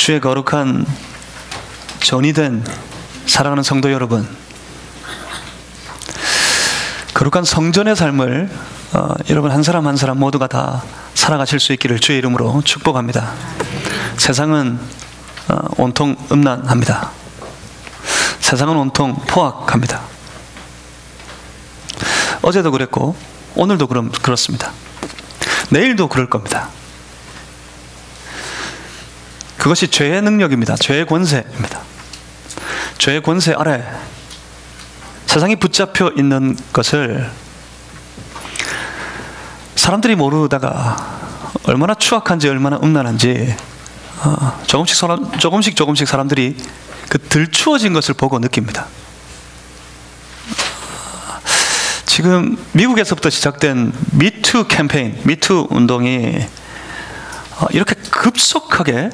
주의 거룩한 전이 된 사랑하는 성도 여러분, 거룩한 성전의 삶을 여러분 한 사람 한 사람 모두가 다 살아가실 수 있기를 주의 이름으로 축복합니다. 세상은 온통 음란합니다. 세상은 온통 포악합니다. 어제도 그랬고 오늘도 그렇습니다. 내일도 그럴 겁니다. 그것이 죄의 능력입니다. 죄의 권세입니다. 죄의 권세 아래 세상이 붙잡혀 있는 것을 사람들이 모르다가 얼마나 추악한지 얼마나 음란한지 조금씩 사람들이 그 들추어진 것을 보고 느낍니다. 지금 미국에서부터 시작된 미투 캠페인, 미투 운동이 이렇게 급속하게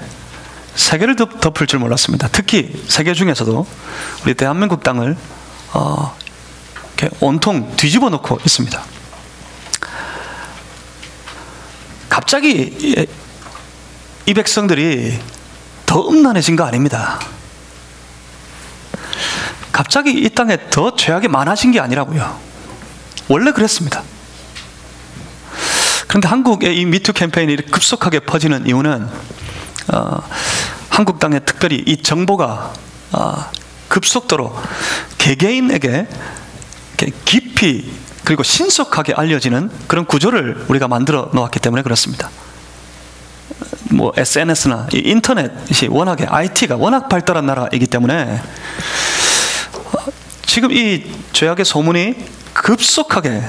세계를 덮을 줄 몰랐습니다. 특히 세계 중에서도 우리 대한민국 땅을 이렇게 온통 뒤집어 놓고 있습니다. 갑자기 이 백성들이 더 음란해진 거 아닙니다. 갑자기 이 땅에 더 죄악이 많아진 게 아니라고요. 원래 그랬습니다. 그런데 한국의 이 미투 캠페인이 급속하게 퍼지는 이유는 한국 땅에 특별히 이 정보가 급속도로 개개인에게 깊이 그리고 신속하게 알려지는 그런 구조를 우리가 만들어 놓았기 때문에 그렇습니다. 뭐 SNS나 이 인터넷이 워낙에 IT가 워낙 발달한 나라이기 때문에 지금 이 죄악의 소문이 급속하게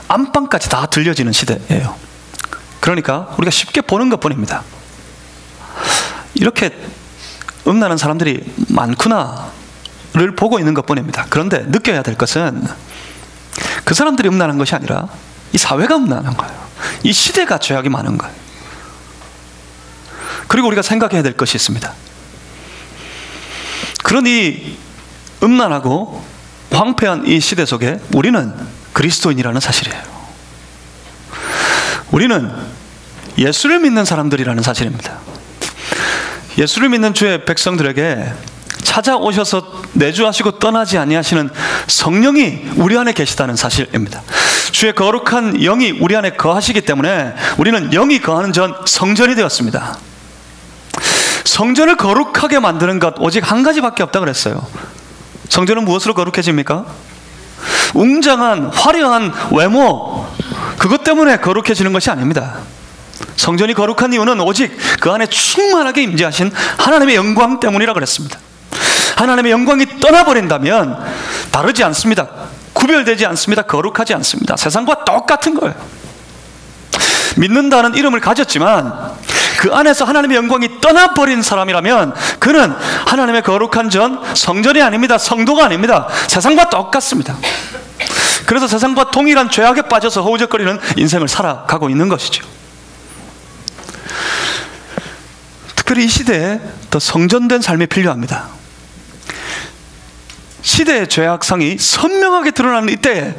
안방까지 다 들려지는 시대예요. 그러니까 우리가 쉽게 보는 것뿐입니다. 이렇게 음란한 사람들이 많구나를 보고 있는 것뿐입니다. 그런데 느껴야 될 것은 그 사람들이 음란한 것이 아니라 이 사회가 음란한 거예요. 이 시대가 죄악이 많은 거예요. 그리고 우리가 생각해야 될 것이 있습니다. 그런 이 음란하고 황폐한 이 시대 속에 우리는 그리스도인이라는 사실이에요. 우리는 예수를 믿는 사람들이라는 사실입니다. 예수를 믿는 주의 백성들에게 찾아오셔서 내주하시고 떠나지 아니하시는 성령이 우리 안에 계시다는 사실입니다. 주의 거룩한 영이 우리 안에 거하시기 때문에 우리는 영이 거하는 전 성전이 되었습니다. 성전을 거룩하게 만드는 것 오직 한 가지밖에 없다 그랬어요. 성전은 무엇으로 거룩해집니까? 웅장한 화려한 외모, 그것 때문에 거룩해지는 것이 아닙니다. 성전이 거룩한 이유는 오직 그 안에 충만하게 임재하신 하나님의 영광 때문이라 그랬습니다. 하나님의 영광이 떠나버린다면 다르지 않습니다. 구별되지 않습니다. 거룩하지 않습니다. 세상과 똑같은 거예요. 믿는다는 이름을 가졌지만 그 안에서 하나님의 영광이 떠나버린 사람이라면 그는 하나님의 거룩한 전 성전이 아닙니다. 성도가 아닙니다. 세상과 똑같습니다. 그래서 세상과 동일한 죄악에 빠져서 허우적거리는 인생을 살아가고 있는 것이죠. 특별히 이 시대에 더 성전된 삶이 필요합니다. 시대의 죄악성이 선명하게 드러나는 이때에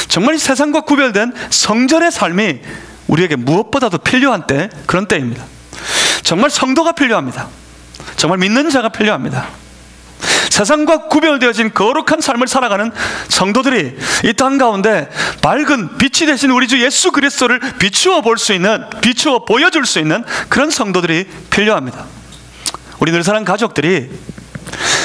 정말 이 세상과 구별된 성전의 삶이 우리에게 무엇보다도 필요한 때, 그런 때입니다. 정말 성도가 필요합니다. 정말 믿는 자가 필요합니다. 세상과 구별되어진 거룩한 삶을 살아가는 성도들이 이 땅 가운데 밝은 빛이 되신 우리 주 예수 그리스도를 비추어 볼 수 있는, 비추어 보여줄 수 있는 그런 성도들이 필요합니다. 우리 늘사랑 가족들이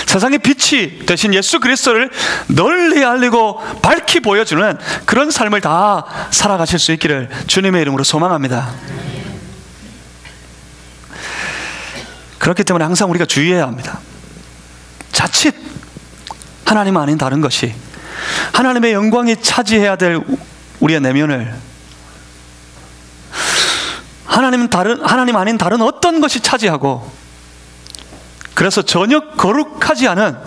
세상의 빛이 되신 예수 그리스도를 널리 알리고 밝히 보여주는 그런 삶을 다 살아가실 수 있기를 주님의 이름으로 소망합니다. 그렇기 때문에 항상 우리가 주의해야 합니다. 자칫 하나님 아닌 다른 것이, 하나님의 영광이 차지해야 될 우리의 내면을 하나님 아닌 다른 어떤 것이 차지하고, 그래서 전혀 거룩하지 않은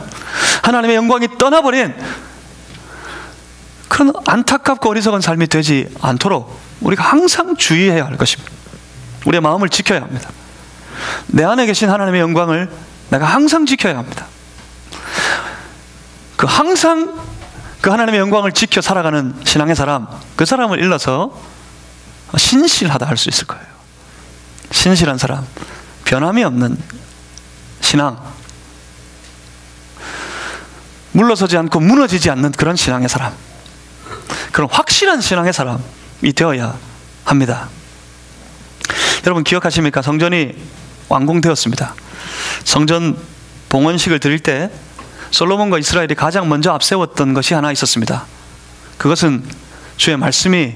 하나님의 영광이 떠나버린 그런 안타깝고 어리석은 삶이 되지 않도록 우리가 항상 주의해야 할 것입니다. 우리의 마음을 지켜야 합니다. 내 안에 계신 하나님의 영광을 내가 항상 지켜야 합니다. 항상 그 하나님의 영광을 지켜 살아가는 신앙의 사람, 그 사람을 일러서 신실하다 할 수 있을 거예요. 신실한 사람 변함이 없는 신앙, 물러서지 않고 무너지지 않는 그런 신앙의 사람, 그런 확실한 신앙의 사람이 되어야 합니다. 여러분 기억하십니까? 성전이 완공되었습니다. 성전 봉헌식을 드릴 때 솔로몬과 이스라엘이 가장 먼저 앞세웠던 것이 하나 있었습니다. 그것은 주의 말씀이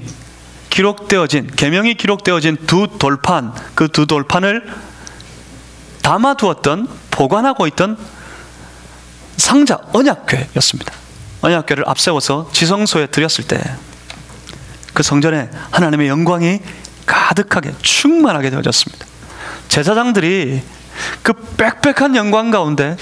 기록되어진, 계명이 기록되어진 두 돌판, 그 두 돌판을 담아두었던, 보관하고 있던 상자, 언약궤였습니다. 언약궤를 앞세워서 지성소에 드렸을 때 그 성전에 하나님의 영광이 가득하게 충만하게 되어졌습니다. 제사장들이 그 빽빽한 영광 가운데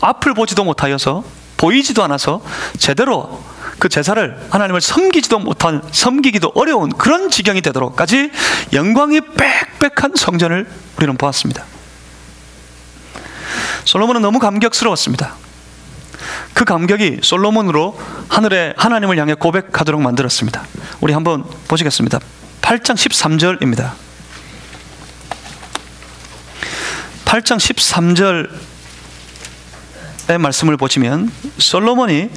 앞을 보지도 못하여서, 보이지도 않아서 제대로 그 제사를, 하나님을 섬기지도 못한, 섬기기도 어려운 그런 지경이 되도록까지 영광이 빽빽한 성전을 우리는 보았습니다. 솔로몬은 너무 감격스러웠습니다. 그 감격이 솔로몬으로 하늘의 하나님을 향해 고백하도록 만들었습니다. 우리 한번 보시겠습니다. 8장 13절입니다. 8장 13절의 말씀을 보시면 솔로몬이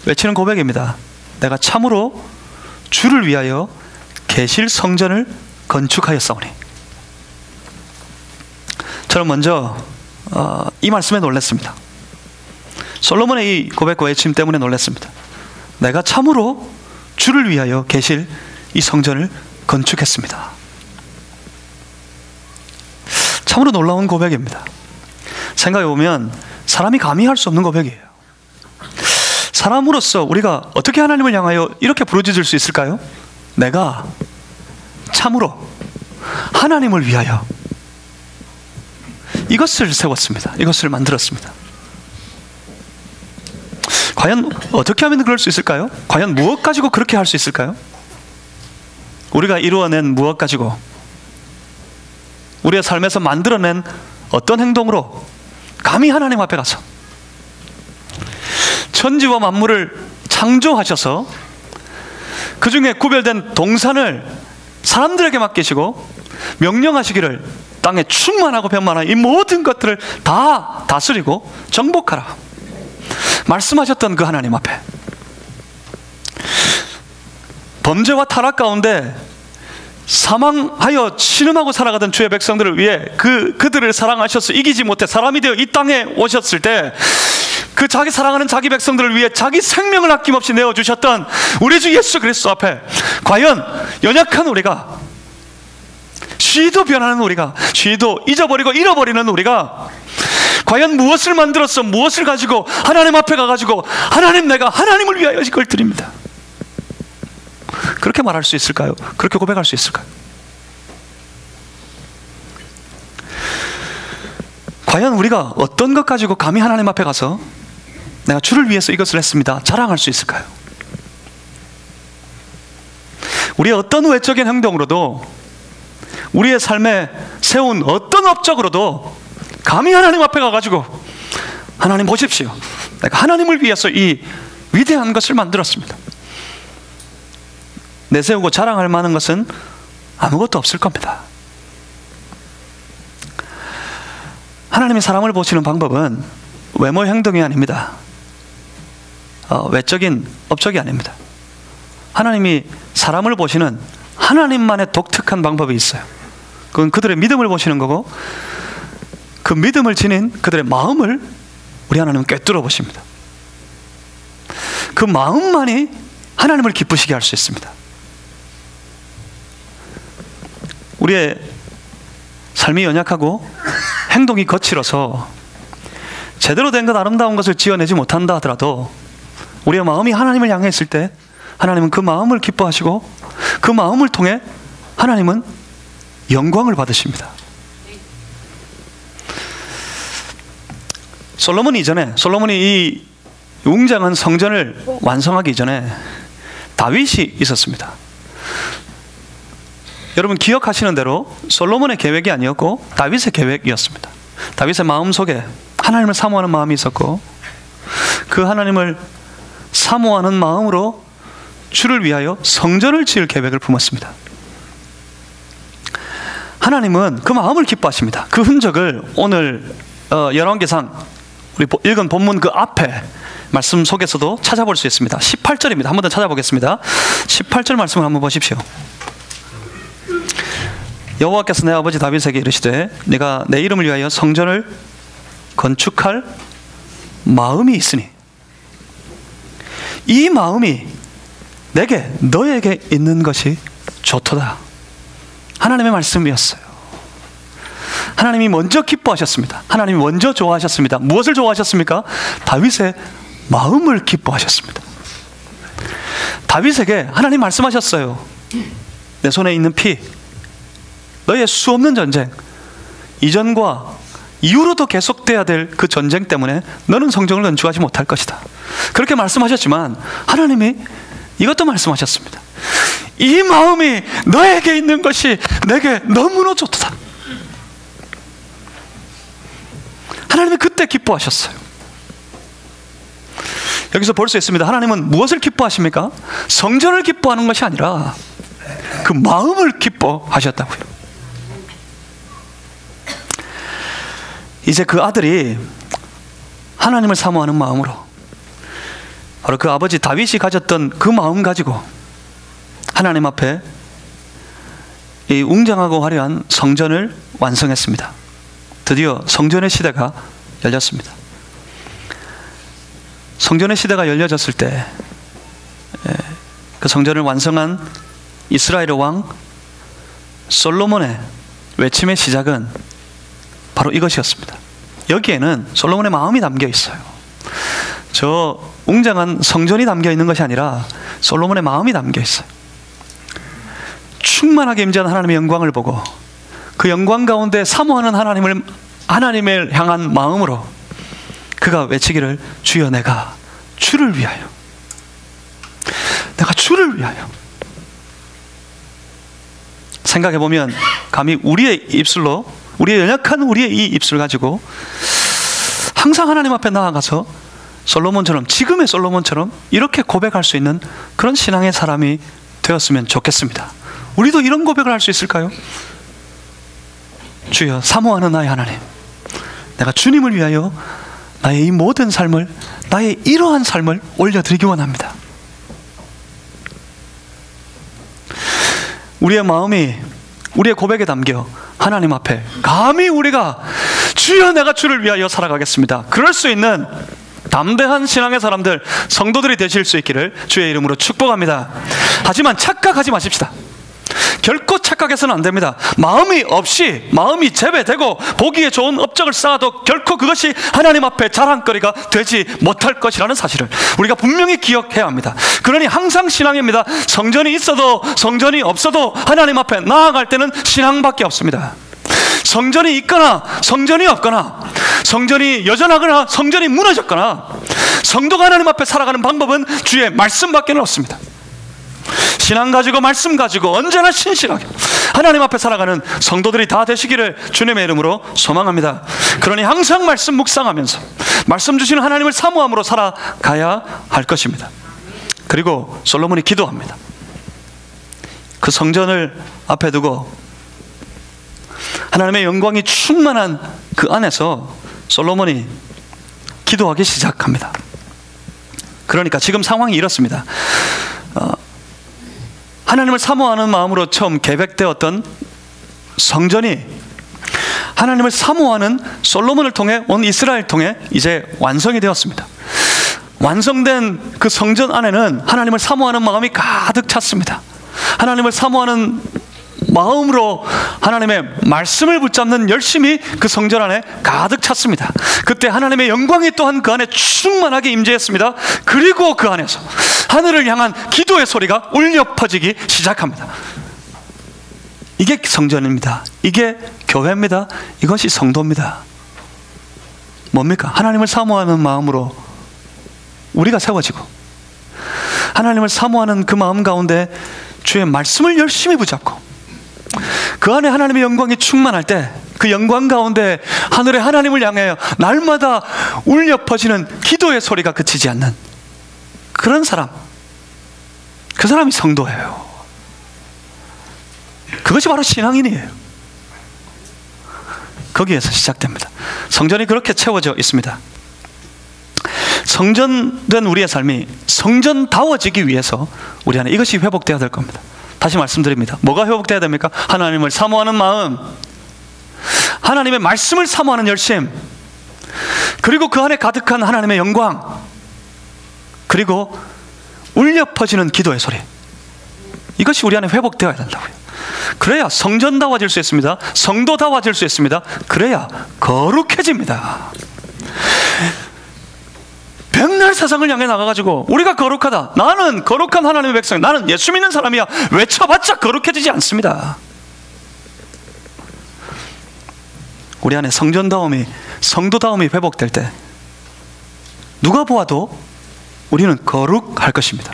외치는 고백입니다. 내가 참으로 주를 위하여 계실 성전을 건축하였사오니. 저는 먼저 이 말씀에 놀랐습니다. 솔로몬의 이 고백과 외침 때문에 놀랐습니다. 내가 참으로 주를 위하여 계실 이 성전을 건축했습니다. 참으로 놀라운 고백입니다. 생각해보면 사람이 감히 할 수 없는 고백이에요. 사람으로서 우리가 어떻게 하나님을 향하여 이렇게 부르짖을 수 있을까요? 내가 참으로 하나님을 위하여 이것을 세웠습니다. 이것을 만들었습니다. 과연 어떻게 하면 그럴 수 있을까요? 과연 무엇 가지고 그렇게 할 수 있을까요? 우리가 이루어낸 무엇 가지고, 우리의 삶에서 만들어낸 어떤 행동으로 감히 하나님 앞에 가서 천지와 만물을 창조하셔서 그 중에 구별된 동산을 사람들에게 맡기시고 명령하시기를 땅에 충만하고 변만한 이 모든 것들을 다 다스리고 정복하라 말씀하셨던 그 하나님 앞에, 범죄와 타락 가운데 사망하여 신음하고 살아가던 주의 백성들을 위해 그들을 사랑하셔서 이기지 못해 사람이 되어 이 땅에 오셨을 때 그 자기 사랑하는 자기 백성들을 위해 자기 생명을 아낌없이 내어주셨던 우리 주 예수 그리스도 앞에 과연 연약한 우리가, 쉬도 변하는 우리가, 쉬도 잊어버리고 잃어버리는 우리가 과연 무엇을 만들어서 무엇을 가지고 하나님 앞에 가가지고 하나님, 내가 하나님을 위하여 이걸 드립니다, 그렇게 말할 수 있을까요? 그렇게 고백할 수 있을까요? 과연 우리가 어떤 것 가지고 감히 하나님 앞에 가서 내가 주를 위해서 이것을 했습니다 자랑할 수 있을까요? 우리의 어떤 외적인 행동으로도, 우리의 삶에 세운 어떤 업적으로도 감히 하나님 앞에 가가지고 하나님 보십시오, 내가 하나님을 위해서 이 위대한 것을 만들었습니다, 내세우고 자랑할 만한 것은 아무것도 없을 겁니다. 하나님이 사람을 보시는 방법은 외모 행동이 아닙니다. 외적인 업적이 아닙니다. 하나님이 사람을 보시는 하나님만의 독특한 방법이 있어요. 그건 그들의 믿음을 보시는 거고, 그 믿음을 지닌 그들의 마음을 우리 하나님은 꿰뚫어 보십니다. 그 마음만이 하나님을 기쁘시게 할 수 있습니다. 우리의 삶이 연약하고 행동이 거칠어서 제대로 된 것, 아름다운 것을 지어내지 못한다 하더라도 우리의 마음이 하나님을 향해 있을 때 하나님은 그 마음을 기뻐하시고 그 마음을 통해 하나님은 영광을 받으십니다. 솔로몬이 이 웅장한 성전을 완성하기 이전에 다윗이 있었습니다. 여러분 기억하시는 대로 솔로몬의 계획이 아니었고 다윗의 계획이었습니다. 다윗의 마음속에 하나님을 사모하는 마음이 있었고, 그 하나님을 사모하는 마음으로 주를 위하여 성전을 지을 계획을 품었습니다. 하나님은 그 마음을 기뻐하십니다. 그 흔적을 오늘 열왕기상 우리 읽은 본문 그 앞에 말씀 속에서도 찾아볼 수 있습니다. 18절입니다. 한 번 더 찾아보겠습니다. 18절 말씀을 한번 보십시오. 여호와께서 내 아버지 다윗에게 이르시되 내가 내 이름을 위하여 성전을 건축할 마음이 있으니 이 마음이 내게 너에게 있는 것이 좋도다. 하나님의 말씀이었어요. 하나님이 먼저 기뻐하셨습니다. 하나님이 먼저 좋아하셨습니다. 무엇을 좋아하셨습니까? 다윗의 마음을 기뻐하셨습니다. 다윗에게 하나님 말씀하셨어요. 내 손에 있는 피, 너의 수없는 전쟁, 이전과 이후로도 계속돼야 될 그 전쟁 때문에 너는 성전을 건축하지 못할 것이다. 그렇게 말씀하셨지만 하나님이 이것도 말씀하셨습니다. 이 마음이 너에게 있는 것이 내게 너무나 좋다. 하나님이 그때 기뻐하셨어요. 여기서 볼 수 있습니다. 하나님은 무엇을 기뻐하십니까? 성전을 기뻐하는 것이 아니라 그 마음을 기뻐하셨다고요. 이제 그 아들이 하나님을 사모하는 마음으로 바로 그 아버지 다윗이 가졌던 그 마음 가지고 하나님 앞에 이 웅장하고 화려한 성전을 완성했습니다. 드디어 성전의 시대가 열렸습니다. 성전의 시대가 열려졌을 때 그 성전을 완성한 이스라엘의 왕 솔로몬의 외침의 시작은 바로 이것이었습니다. 여기에는 솔로몬의 마음이 담겨 있어요. 저 웅장한 성전이 담겨 있는 것이 아니라 솔로몬의 마음이 담겨 있어요. 충만하게 임재한 하나님의 영광을 보고 그 영광 가운데 사모하는 하나님을 향한 마음으로 그가 외치기를 주여 내가 주를 위하여, 내가 주를 위하여. 생각해보면 감히 우리의 입술로, 우리의 연약한 우리의 이 입술 가지고 항상 하나님 앞에 나아가서 솔로몬처럼, 지금의 솔로몬처럼 이렇게 고백할 수 있는 그런 신앙의 사람이 되었으면 좋겠습니다. 우리도 이런 고백을 할 수 있을까요? 주여, 사모하는 나의 하나님, 내가 주님을 위하여 나의 이 모든 삶을, 나의 이러한 삶을 올려드리기 원합니다. 우리의 마음이 우리의 고백에 담겨 하나님 앞에 감히 우리가 주여 내가 주를 위하여 살아가겠습니다, 그럴 수 있는 담대한 신앙의 사람들, 성도들이 되실 수 있기를 주의 이름으로 축복합니다. 하지만 착각하지 마십시다. 결코 착각해서는 안 됩니다. 마음이 없이, 마음이 재배되고 보기에 좋은 업적을 쌓아도 결코 그것이 하나님 앞에 자랑거리가 되지 못할 것이라는 사실을 우리가 분명히 기억해야 합니다. 그러니 항상 신앙입니다. 성전이 있어도 성전이 없어도 하나님 앞에 나아갈 때는 신앙밖에 없습니다. 성전이 있거나 성전이 없거나, 성전이 여전하거나 성전이 무너졌거나, 성도가 하나님 앞에 살아가는 방법은 주의 말씀밖에 없습니다. 신앙 가지고 말씀 가지고 언제나 신실하게 하나님 앞에 살아가는 성도들이 다 되시기를 주님의 이름으로 소망합니다. 그러니 항상 말씀 묵상하면서 말씀 주시는 하나님을 사모함으로 살아가야 할 것입니다. 그리고 솔로몬이 기도합니다. 그 성전을 앞에 두고 하나님의 영광이 충만한 그 안에서 솔로몬이 기도하기 시작합니다. 그러니까 지금 상황이 이렇습니다. 하나님을 사모하는 마음으로 처음 계획되었던 성전이 하나님을 사모하는 솔로몬을 통해, 온 이스라엘 통해 이제 완성이 되었습니다. 완성된 그 성전 안에는 하나님을 사모하는 마음이 가득 찼습니다. 하나님을 사모하는 마음으로 하나님의 말씀을 붙잡는 열심이 그 성전 안에 가득 찼습니다. 그때 하나님의 영광이 또한 그 안에 충만하게 임재했습니다. 그리고 그 안에서 하늘을 향한 기도의 소리가 울려 퍼지기 시작합니다. 이게 성전입니다. 이게 교회입니다. 이것이 성도입니다. 뭡니까? 하나님을 사모하는 마음으로 우리가 세워지고, 하나님을 사모하는 그 마음 가운데 주의 말씀을 열심히 붙잡고, 그 안에 하나님의 영광이 충만할 때 그 영광 가운데 하늘의 하나님을 향하여 날마다 울려 퍼지는 기도의 소리가 그치지 않는 그런 사람, 그 사람이 성도예요. 그것이 바로 신앙인이에요. 거기에서 시작됩니다. 성전이 그렇게 채워져 있습니다. 성전된 우리의 삶이 성전다워지기 위해서 우리 안에 이것이 회복되어야 될 겁니다. 다시 말씀드립니다. 뭐가 회복되어야 됩니까? 하나님을 사모하는 마음, 하나님의 말씀을 사모하는 열심, 그리고 그 안에 가득한 하나님의 영광, 그리고 울려 퍼지는 기도의 소리. 이것이 우리 안에 회복되어야 된다고요. 그래야 성전다워질 수 있습니다. 성도다워질 수 있습니다. 그래야 거룩해집니다. 백날 세상을 향해 나가가지고 우리가 거룩하다, 나는 거룩한 하나님의 백성, 나는 예수 믿는 사람이야 외쳐봤자 거룩해지지 않습니다. 우리 안에 성전다움이, 성도다움이 회복될 때 누가 보아도 우리는 거룩할 것입니다.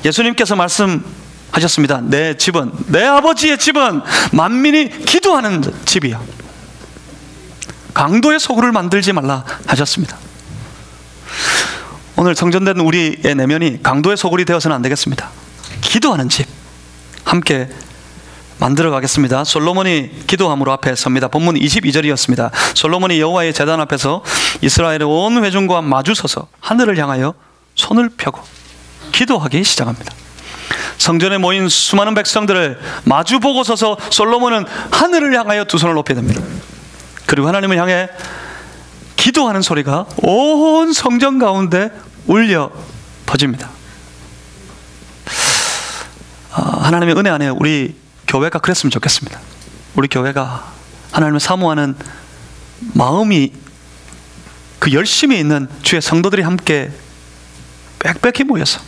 예수님께서 말씀하셨습니다. 내 집은, 내 아버지의 집은 만민이 기도하는 집이야. 강도의 소굴을 만들지 말라 하셨습니다. 오늘 성전된 우리의 내면이 강도의 소굴이 되어서는 안 되겠습니다. 기도하는 집 함께 만들어 가겠습니다. 솔로몬이 기도함으로 앞에 섭니다. 본문 22절이었습니다. 솔로몬이 여호와의 제단 앞에서 이스라엘의 온 회중과 마주 서서 하늘을 향하여 손을 펴고 기도하기 시작합니다. 성전에 모인 수많은 백성들을 마주 보고 서서 솔로몬은 하늘을 향하여 두 손을 높게 됩니다. 그리고 하나님을 향해 기도하는 소리가 온 성전 가운데 울려 퍼집니다. 하나님의 은혜 안에 우리 교회가 그랬으면 좋겠습니다. 우리 교회가 하나님을 사모하는 마음이, 그 열심이 있는 주의 성도들이 함께 빽빽히 모여서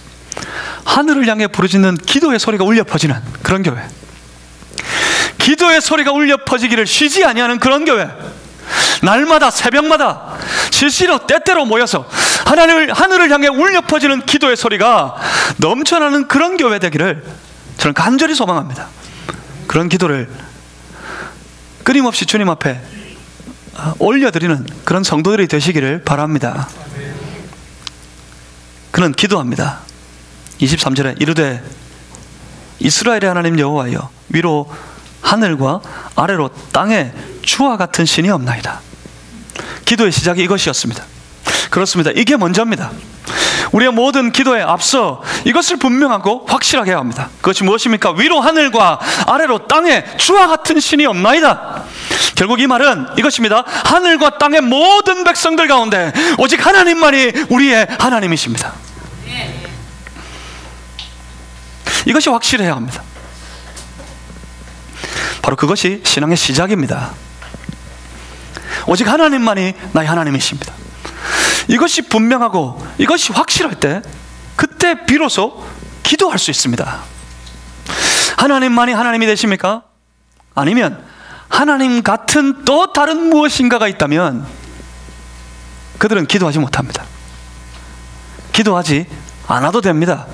하늘을 향해 부르짖는 기도의 소리가 울려 퍼지는 그런 교회, 기도의 소리가 울려 퍼지기를 쉬지 아니하는 그런 교회, 날마다 새벽마다 실시로 때때로 모여서 하늘을 향해 울려 퍼지는 기도의 소리가 넘쳐나는 그런 교회 되기를 저는 간절히 소망합니다. 그런 기도를 끊임없이 주님 앞에 올려드리는 그런 성도들이 되시기를 바랍니다. 그는 기도합니다. 23절에 이르되 이스라엘의 하나님 여호와여, 위로 하늘과 아래로 땅에 주와 같은 신이 없나이다. 기도의 시작이 이것이었습니다. 그렇습니다. 이게 먼저입니다. 우리의 모든 기도에 앞서 이것을 분명하고 확실하게 해야 합니다. 그것이 무엇입니까? 위로 하늘과 아래로 땅에 주와 같은 신이 없나이다. 결국 이 말은 이것입니다. 하늘과 땅의 모든 백성들 가운데 오직 하나님만이 우리의 하나님이십니다. 이것이 확실해야 합니다. 바로 그것이 신앙의 시작입니다. 오직 하나님만이 나의 하나님이십니다. 이것이 분명하고 이것이 확실할 때, 그때 비로소 기도할 수 있습니다. 하나님만이 하나님이 되십니까? 아니면 하나님 같은 또 다른 무엇인가가 있다면 그들은 기도하지 못합니다. 기도하지 않아도 됩니다.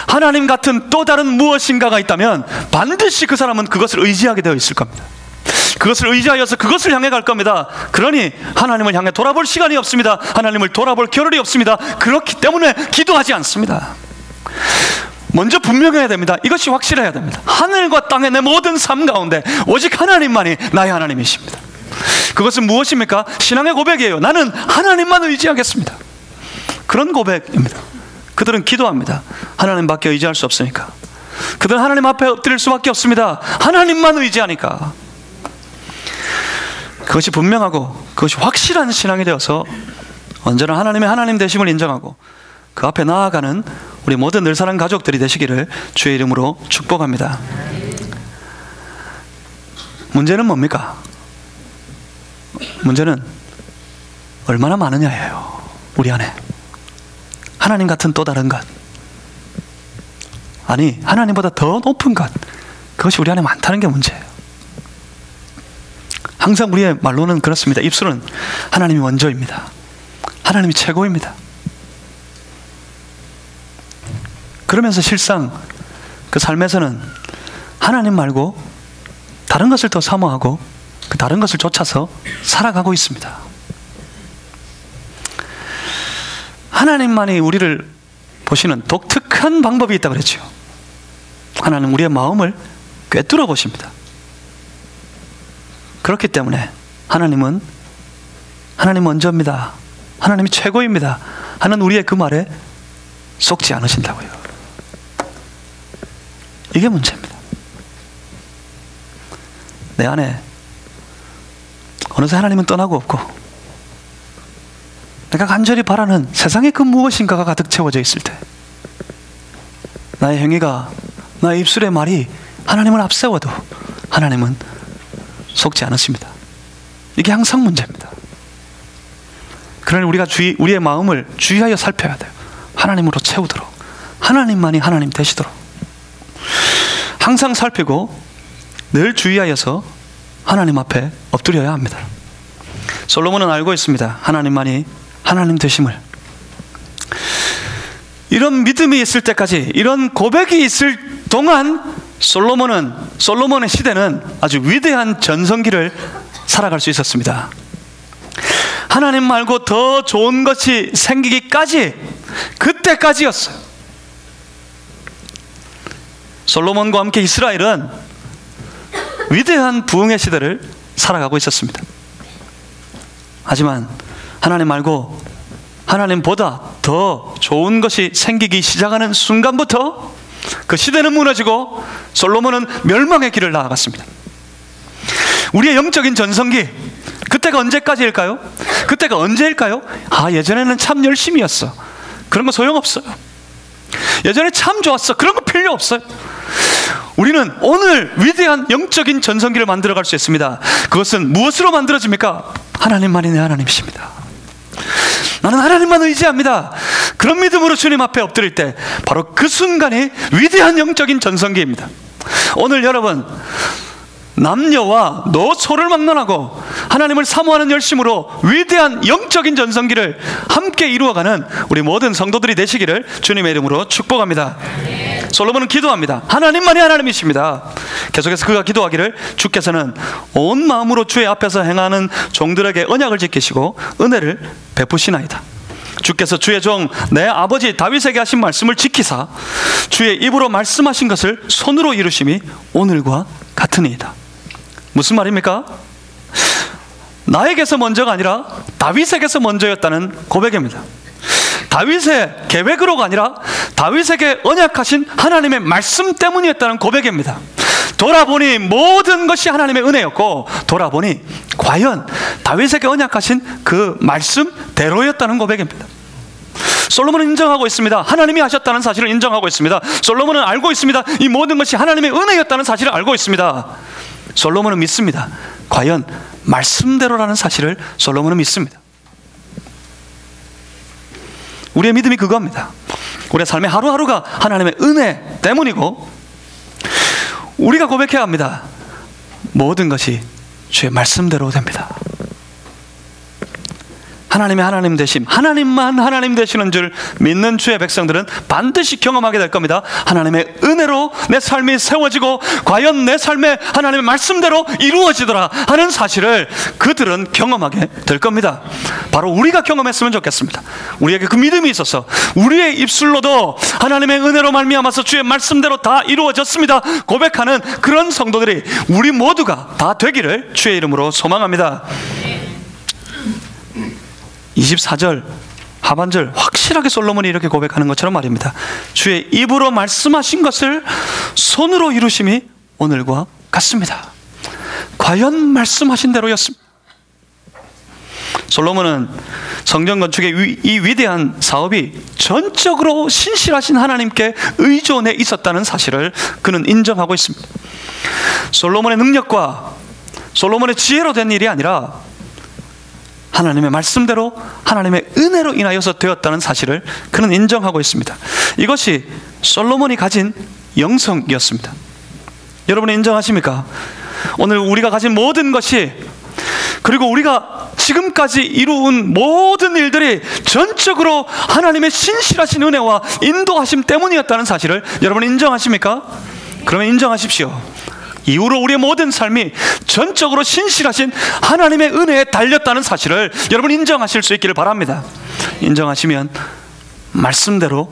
하나님 같은 또 다른 무엇인가가 있다면 반드시 그 사람은 그것을 의지하게 되어 있을 겁니다. 그것을 의지하여서 그것을 향해 갈 겁니다. 그러니 하나님을 향해 돌아볼 시간이 없습니다. 하나님을 돌아볼 겨를이 없습니다. 그렇기 때문에 기도하지 않습니다. 먼저 분명해야 됩니다. 이것이 확실해야 됩니다. 하늘과 땅의 내 모든 삶 가운데 오직 하나님만이 나의 하나님이십니다. 그것은 무엇입니까? 신앙의 고백이에요. 나는 하나님만 의지하겠습니다. 그런 고백입니다. 그들은 기도합니다. 하나님밖에 의지할 수 없으니까. 그들은 하나님 앞에 엎드릴 수밖에 없습니다. 하나님만 의지하니까. 그것이 분명하고 그것이 확실한 신앙이 되어서 언제나 하나님의 하나님 되심을 인정하고 그 앞에 나아가는 우리 모든 늘사랑 가족들이 되시기를 주의 이름으로 축복합니다. 문제는 뭡니까? 문제는 얼마나 많으냐예요. 우리 안에 하나님 같은 또 다른 것, 아니 하나님보다 더 높은 것, 그것이 우리 안에 많다는 게 문제예요. 항상 우리의 말로는 그렇습니다. 입술은 하나님이 먼저입니다. 하나님이 최고입니다. 그러면서 실상 그 삶에서는 하나님 말고 다른 것을 더 사모하고 그 다른 것을 쫓아서 살아가고 있습니다. 하나님만이 우리를 보시는 독특한 방법이 있다고 그랬죠. 하나님 우리의 마음을 꿰뚫어 보십니다. 그렇기 때문에 하나님 먼저입니다, 하나님이 최고입니다 하는 우리의 그 말에 속지 않으신다고요. 이게 문제입니다. 내 안에 어느새 하나님은 떠나고 없고 내가 간절히 바라는 세상의 그 무엇인가가 가득 채워져 있을 때 나의 행위가, 나의 입술의 말이 하나님을 앞세워도 하나님은 속지 않으십니다. 이게 항상 문제입니다. 그러니 우리가 우리의 마음을 주의하여 살펴야 돼요. 하나님으로 채우도록, 하나님만이 하나님 되시도록 항상 살피고 늘 주의하여서 하나님 앞에 엎드려야 합니다. 솔로몬은 알고 있습니다. 하나님만이 하나님 되심을. 이런 믿음이 있을 때까지, 이런 고백이 있을 동안 솔로몬의 시대는 아주 위대한 전성기를 살아갈 수 있었습니다. 하나님 말고 더 좋은 것이 생기기까지, 그때까지였어요. 솔로몬과 함께 이스라엘은 위대한 부흥의 시대를 살아가고 있었습니다. 하지만 하나님 말고 하나님보다 더 좋은 것이 생기기 시작하는 순간부터 그 시대는 무너지고 솔로몬은 멸망의 길을 나아갔습니다. 우리의 영적인 전성기, 그때가 언제까지일까요? 그때가 언제일까요? 예전에는 참 열심히였어. 그런 거 소용없어요. 예전에 참 좋았어. 그런 거 필요 없어요. 우리는 오늘 위대한 영적인 전성기를 만들어갈 수 있습니다. 그것은 무엇으로 만들어집니까? 하나님만이 내 하나님이십니다. 나는 하나님만 의지합니다. 그런 믿음으로 주님 앞에 엎드릴 때 바로 그 순간이 위대한 영적인 전성기입니다. 오늘 여러분, 남녀와 노소를 막론하고 하나님을 사모하는 열심으로 위대한 영적인 전성기를 함께 이루어가는 우리 모든 성도들이 되시기를 주님의 이름으로 축복합니다. 솔로몬은 기도합니다. 하나님만이 하나님이십니다. 계속해서 그가 기도하기를, 주께서는 온 마음으로 주의 앞에서 행하는 종들에게 언약을 지키시고 은혜를 베푸시나이다. 주께서 주의 종 내 아버지 다윗에게 하신 말씀을 지키사 주의 입으로 말씀하신 것을 손으로 이루심이 오늘과 같으니이다. 무슨 말입니까? 나에게서 먼저가 아니라 다윗에게서 먼저였다는 고백입니다. 다윗의 계획으로가 아니라 다윗에게 언약하신 하나님의 말씀 때문이었다는 고백입니다. 돌아보니 모든 것이 하나님의 은혜였고, 돌아보니 과연 다윗에게 언약하신 그 말씀대로였다는 고백입니다. 솔로몬은 인정하고 있습니다. 하나님이 하셨다는 사실을 인정하고 있습니다. 솔로몬은 알고 있습니다. 이 모든 것이 하나님의 은혜였다는 사실을 알고 있습니다. 솔로몬은 믿습니다. 과연 말씀대로라는 사실을 솔로몬은 믿습니다. 우리의 믿음이 그겁니다. 우리의 삶의 하루하루가 하나님의 은혜 때문이고, 우리가 고백해야 합니다. 모든 것이 주의 말씀대로 됩니다. 하나님의 하나님 되심, 하나님만 하나님 되시는 줄 믿는 주의 백성들은 반드시 경험하게 될 겁니다. 하나님의 은혜로 내 삶이 세워지고 과연 내 삶에 하나님의 말씀대로 이루어지더라 하는 사실을 그들은 경험하게 될 겁니다. 바로 우리가 경험했으면 좋겠습니다. 우리에게 그 믿음이 있어서 우리의 입술로도 하나님의 은혜로 말미암아서 주의 말씀대로 다 이루어졌습니다 고백하는 그런 성도들이 우리 모두가 다 되기를 주의 이름으로 소망합니다. 24절 하반절 확실하게 솔로몬이 이렇게 고백하는 것처럼 말입니다. 주의 입으로 말씀하신 것을 손으로 이루심이 오늘과 같습니다. 과연 말씀하신 대로였습니다. 솔로몬은 성전 건축의 이 위대한 사업이 전적으로 신실하신 하나님께 의존해 있었다는 사실을 그는 인정하고 있습니다. 솔로몬의 능력과 솔로몬의 지혜로 된 일이 아니라 하나님의 말씀대로 하나님의 은혜로 인하여서 되었다는 사실을 그는 인정하고 있습니다. 이것이 솔로몬이 가진 영성이었습니다. 여러분 인정하십니까? 오늘 우리가 가진 모든 것이, 그리고 우리가 지금까지 이루은 모든 일들이 전적으로 하나님의 신실하신 은혜와 인도하심 때문이었다는 사실을 여러분 인정하십니까? 그러면 인정하십시오. 이후로 우리의 모든 삶이 전적으로 신실하신 하나님의 은혜에 달렸다는 사실을 여러분 인정하실 수 있기를 바랍니다. 인정하시면 말씀대로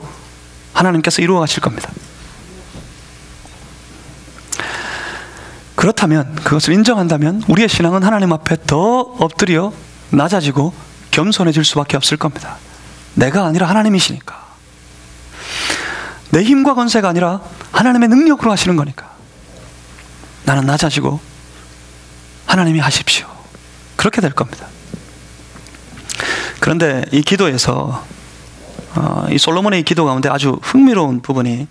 하나님께서 이루어 가실 겁니다. 그렇다면, 그것을 인정한다면 우리의 신앙은 하나님 앞에 더 엎드려 낮아지고 겸손해질 수밖에 없을 겁니다. 내가 아니라 하나님이시니까. 내 힘과 권세가 아니라 하나님의 능력으로 하시는 거니까 나는 낮아지고 하나님이 하십시오. 그렇게 될 겁니다. 그런데 이 기도에서 이 솔로몬의 이 기도 가운데 아주 흥미로운 부분이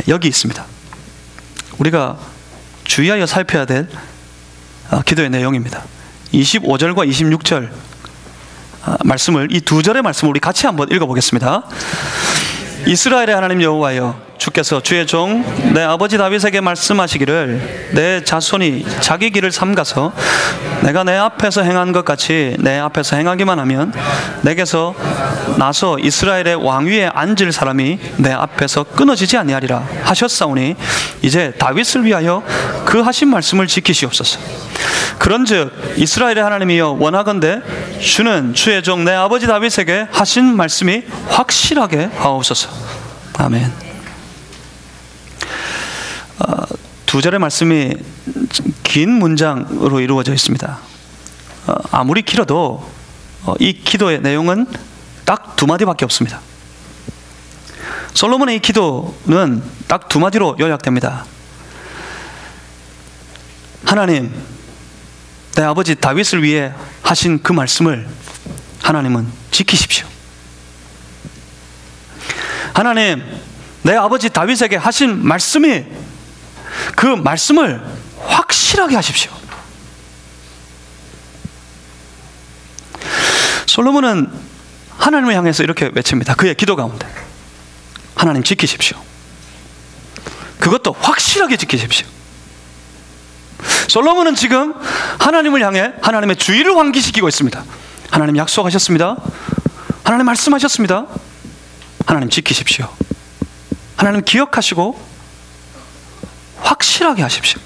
여기 있습니다. 우리가 주의하여 살펴야 될 기도의 내용입니다. 25절과 26절 말씀을, 이 두 절의 말씀을 우리 같이 한번 읽어보겠습니다. 이스라엘의 하나님 여호와여, 주께서 주의 종 내 아버지 다윗에게 말씀하시기를 내 자손이 자기 길을 삼가서 내가 내 앞에서 행한 것 같이 내 앞에서 행하기만 하면 내게서 나서 이스라엘의 왕위에 앉을 사람이 내 앞에서 끊어지지 아니하리라 하셨사오니 이제 다윗을 위하여 그 하신 말씀을 지키시옵소서. 그런즉 이스라엘의 하나님이여, 원하건대 주는 주의 종 내 아버지 다윗에게 하신 말씀이 확실하게 하옵소서. 아멘. 두 절의 말씀이 긴 문장으로 이루어져 있습니다. 아무리 길어도 이 기도의 내용은 딱 두 마디밖에 없습니다. 솔로몬의 이 기도는 딱 두 마디로 요약됩니다. 하나님, 내 아버지 다윗을 위해 하신 그 말씀을 하나님은 지키십시오. 하나님, 내 아버지 다윗에게 하신 말씀이, 그 말씀을 확실하게 하십시오. 솔로몬은 하나님을 향해서 이렇게 외칩니다. 그의 기도 가운데 하나님 지키십시오. 그것도 확실하게 지키십시오. 솔로몬은 지금 하나님을 향해 하나님의 주의를 환기시키고 있습니다. 하나님 약속하셨습니다. 하나님 말씀하셨습니다. 하나님 지키십시오. 하나님 기억하시고 확실하게 하십시오.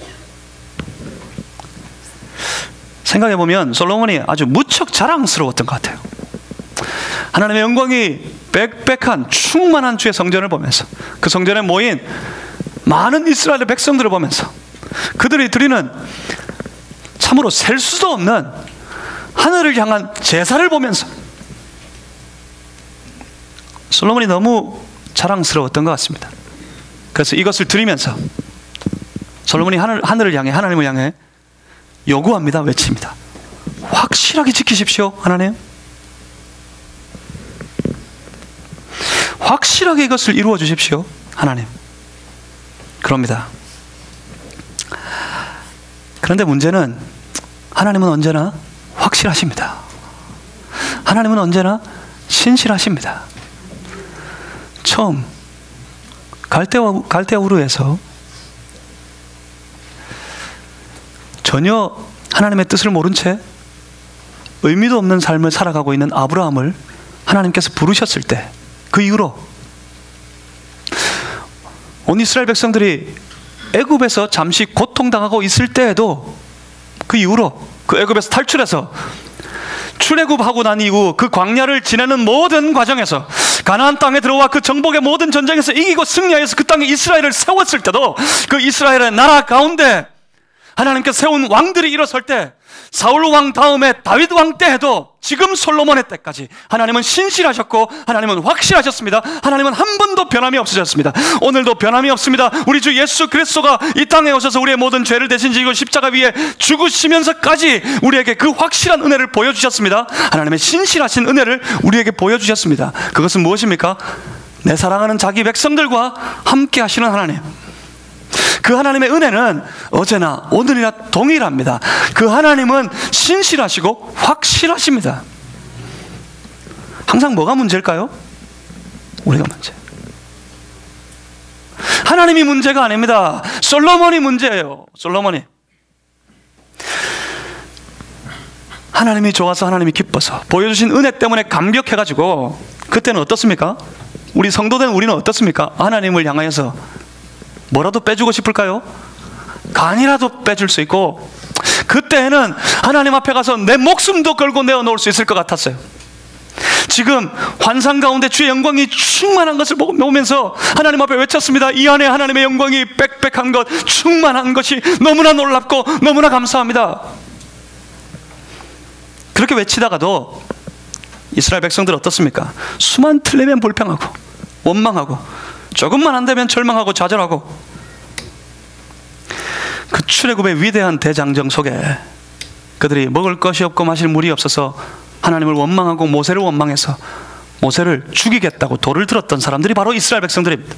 생각해보면 솔로몬이 아주 무척 자랑스러웠던 것 같아요. 하나님의 영광이 빽빽한 충만한 주의 성전을 보면서, 그 성전에 모인 많은 이스라엘의 백성들을 보면서, 그들이 드리는 참으로 셀 수도 없는 하늘을 향한 제사를 보면서 솔로몬이 너무 자랑스러웠던 것 같습니다. 그래서 이것을 드리면서 솔로몬이 하늘을 향해, 하나님을 향해 요구합니다. 외칩니다. 확실하게 지키십시오, 하나님. 확실하게 이것을 이루어 주십시오, 하나님. 그럽니다. 그런데 문제는 하나님은 언제나 확실하십니다. 하나님은 언제나 신실하십니다. 처음 갈대아 우르에서 전혀 하나님의 뜻을 모른 채 의미도 없는 삶을 살아가고 있는 아브라함을 하나님께서 부르셨을 때, 그 이후로 온 이스라엘 백성들이 애굽에서 잠시 고통당하고 있을 때에도, 그 이후로 그 애굽에서 탈출해서 출애굽하고 난 이후 그 광야를 지내는 모든 과정에서, 가나안 땅에 들어와 그 정복의 모든 전쟁에서 이기고 승리하여서 그 땅에 이스라엘을 세웠을 때도, 그 이스라엘의 나라 가운데 하나님께서 세운 왕들이 일어설 때, 사울 왕 다음에 다윗 왕 때에도, 지금 솔로몬의 때까지 하나님은 신실하셨고 하나님은 확실하셨습니다. 하나님은 한 번도 변함이 없으셨습니다. 오늘도 변함이 없습니다. 우리 주 예수 그리스도가 이 땅에 오셔서 우리의 모든 죄를 대신 지고 십자가 위에 죽으시면서까지 우리에게 그 확실한 은혜를 보여주셨습니다. 하나님의 신실하신 은혜를 우리에게 보여주셨습니다. 그것은 무엇입니까? 내 사랑하는 자기 백성들과 함께 하시는 하나님. 그 하나님의 은혜는 어제나 오늘이나 동일합니다. 그 하나님은 신실하시고 확실하십니다. 항상 뭐가 문제일까요? 우리가 문제. 하나님이 문제가 아닙니다. 솔로몬이 문제예요. 솔로몬이. 하나님이 좋아서, 하나님이 기뻐서, 보여주신 은혜 때문에 감격해가지고, 그때는 어떻습니까? 우리 성도된 우리는 어떻습니까? 하나님을 향하여서 뭐라도 빼주고 싶을까요? 간이라도 빼줄 수 있고, 그때는 하나님 앞에 가서 내 목숨도 걸고 내어놓을 수 있을 것 같았어요. 지금 환상 가운데 주의 영광이 충만한 것을 보면서 하나님 앞에 외쳤습니다. 이 안에 하나님의 영광이 빽빽한 것, 충만한 것이 너무나 놀랍고 너무나 감사합니다. 그렇게 외치다가도 이스라엘 백성들 어떻습니까? 수만 틀리면 불평하고 원망하고 조금만 안 되면 절망하고 좌절하고, 그 출애굽의 위대한 대장정 속에 그들이 먹을 것이 없고 마실 물이 없어서 하나님을 원망하고 모세를 원망해서 모세를 죽이겠다고 돌을 들었던 사람들이 바로 이스라엘 백성들입니다.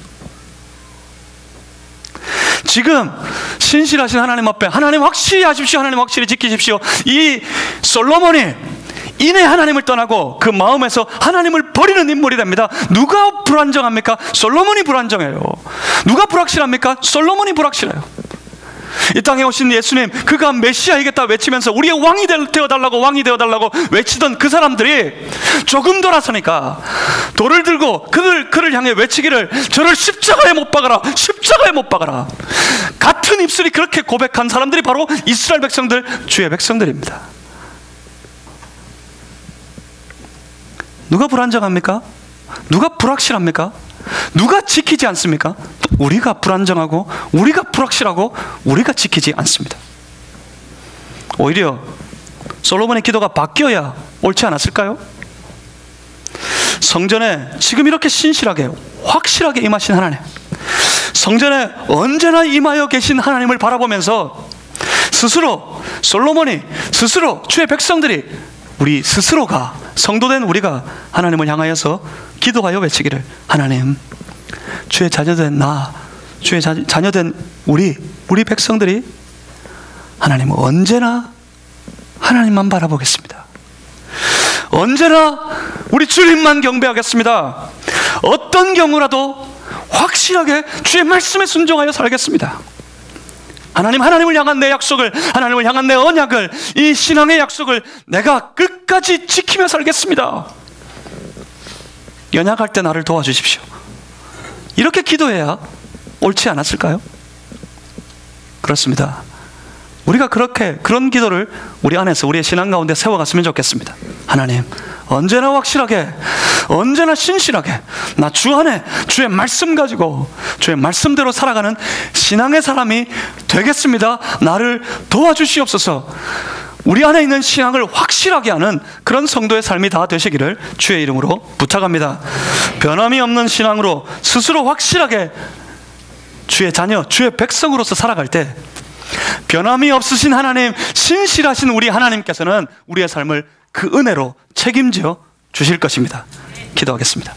지금 신실하신 하나님 앞에 하나님 확실히 하십시오, 하나님 확실히 지키십시오. 이 솔로몬이 이내 하나님을 떠나고 그 마음에서 하나님을 버리는 인물이 됩니다. 누가 불안정합니까? 솔로몬이 불안정해요. 누가 불확실합니까? 솔로몬이 불확실해요. 이 땅에 오신 예수님, 그가 메시아이겠다 외치면서 우리의 왕이 되어달라고, 왕이 되어달라고 외치던 그 사람들이 조금 돌아서니까 돌을 들고 그를 향해 외치기를, 저를 십자가에 못 박아라, 십자가에 못 박아라. 같은 입술이 그렇게 고백한 사람들이 바로 이스라엘 백성들, 주의 백성들입니다. 누가 불안정합니까? 누가 불확실합니까? 누가 지키지 않습니까? 우리가 불안정하고 우리가 불확실하고 우리가 지키지 않습니다. 오히려 솔로몬의 기도가 바뀌어야 옳지 않았을까요? 성전에 지금 이렇게 신실하게 확실하게 임하신 하나님, 성전에 언제나 임하여 계신 하나님을 바라보면서 스스로, 솔로몬이 스스로, 주의 백성들이, 우리 스스로가, 성도된 우리가 하나님을 향하여서 기도하여 외치기를, 하나님, 주의 자녀된 나, 주의 자녀된 우리 백성들이 하나님 언제나 하나님만 바라보겠습니다. 언제나 우리 주님만 경배하겠습니다. 어떤 경우라도 확실하게 주의 말씀에 순종하여 살겠습니다. 하나님을 향한 내 약속을, 하나님을 향한 내 언약을, 이 신앙의 약속을 내가 끝까지 지키며 살겠습니다. 연약할 때 나를 도와주십시오. 이렇게 기도해야 옳지 않았을까요? 그렇습니다. 우리가 그런 기도를 우리 안에서, 우리의 신앙 가운데 세워갔으면 좋겠습니다. 하나님, 언제나 확실하게, 언제나 신실하게 나 주 안에 주의 말씀 가지고 주의 말씀대로 살아가는 신앙의 사람이 되겠습니다. 나를 도와주시옵소서. 우리 안에 있는 신앙을 확실하게 하는 그런 성도의 삶이 다 되시기를 주의 이름으로 부탁합니다. 변함이 없는 신앙으로 스스로 확실하게 주의 자녀, 주의 백성으로서 살아갈 때 변함이 없으신 하나님, 신실하신 우리 하나님께서는 우리의 삶을 그 은혜로 책임져 주실 것입니다. 기도하겠습니다.